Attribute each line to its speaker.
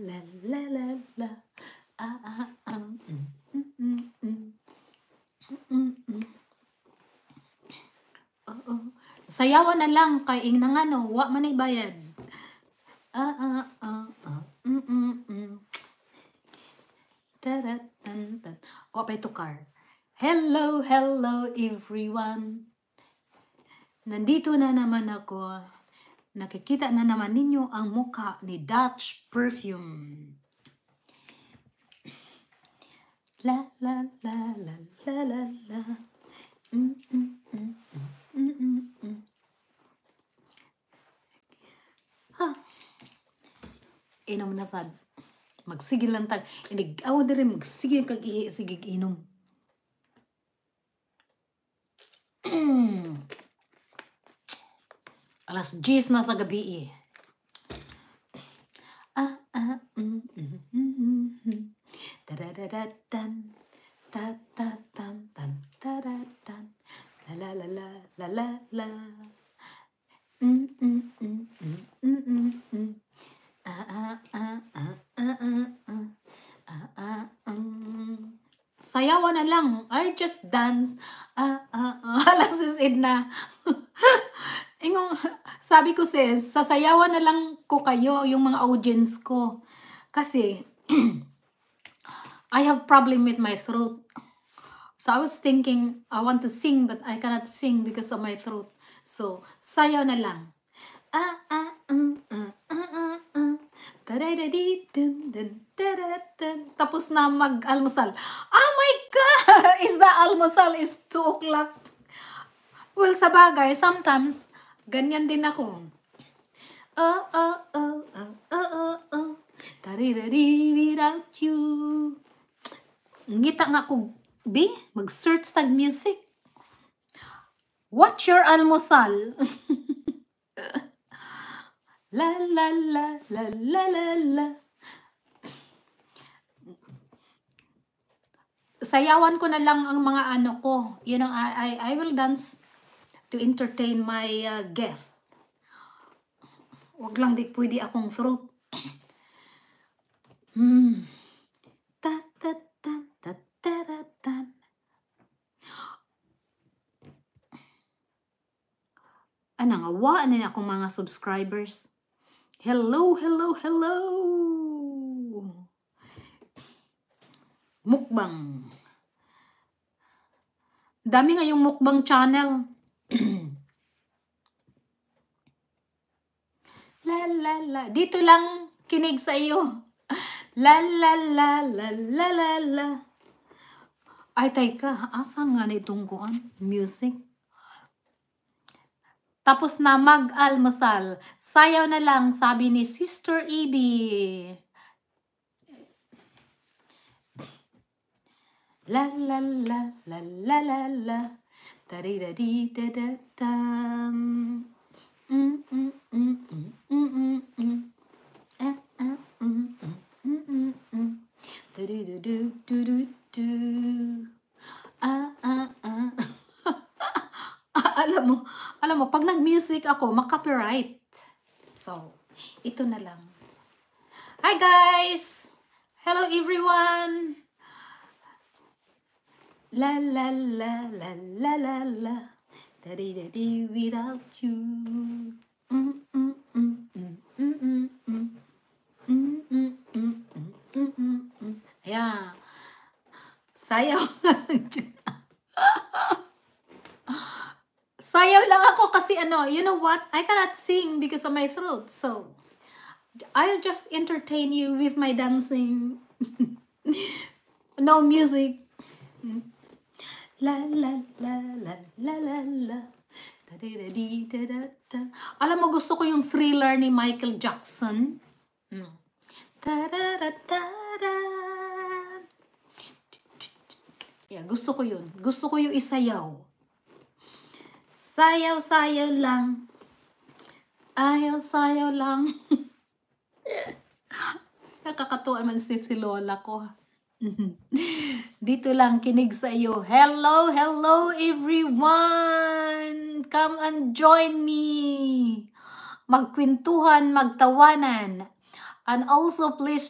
Speaker 1: la la la la. Oo. Sayawan na lang kay ing nang ano, wa man ay bayad. Taratan. Wa pa'y tukar. Hello, hello everyone. Nandito na naman ako. Nakikita na naman ninyo ang mukha ni Dutch Perfume. La la la la la la la. Ha. Inom na sad. Magsigil lang tag. Awa na rin magsigil kag sigig inom. Alas 10 na sa gabi eh. Tadadadatan, tatatan, tadatan, la la la la la la. Sayawan na lang. I just dance. Alas 6 na. Ingong, sabi ko sis, sasayawan na lang ko kayo, yung mga audience ko. Kasi, I have problem with my throat. So I was thinking, I want to sing, but I cannot sing because of my throat. So, sayaw na lang. Tapos na mag-almusal. Oh my God! Is the almusal is 2 o'clock? Well, sa bagay, sometimes, ganyan din ako. Tarirari without you. Ngita nga ko, B, mag-search tag music. What's your almusal? La la la la la la la. Sayawan ko na lang ang mga ano ko. You know, I will dance to entertain my guest. Wag lang di pwede akong throat. Ano nga, wa na akong mga subscribers. Hello, hello, hello. Mukbang. Dami nga yung mukbang channel. La la la. Dito lang kinig sa iyo. La la la la la la la. Ay, teka. Asan nga na itong kuan? Music. Tapos na mag-almusal. Sayaw na lang, sabi ni Sister Ibi. La la la la la la la. Taridadidadatam. Alam mo, pag nag-music ako, makapiright. So, ito na lang. Hi guys! Hello everyone! La la la la la la la. Daddy without you. Yeah. Sayaw. Sayaw lang ako kasi ano, you know what? I cannot sing because of my throat. So, I'll just entertain you with my dancing. No music. La la la la la la la. Alam mo, gusto ko yung Thriller ni Michael Jackson. Yeah, gusto ko yun. Gusto ko yung isayaw. Sayaw, sayaw lang. Ayaw, sayaw lang. Nakakatuwa man si Lola ko. Dito lang kinig sa iyo. Hello, hello everyone. Come and join me. Magkwentuhan, magtawanan. And also please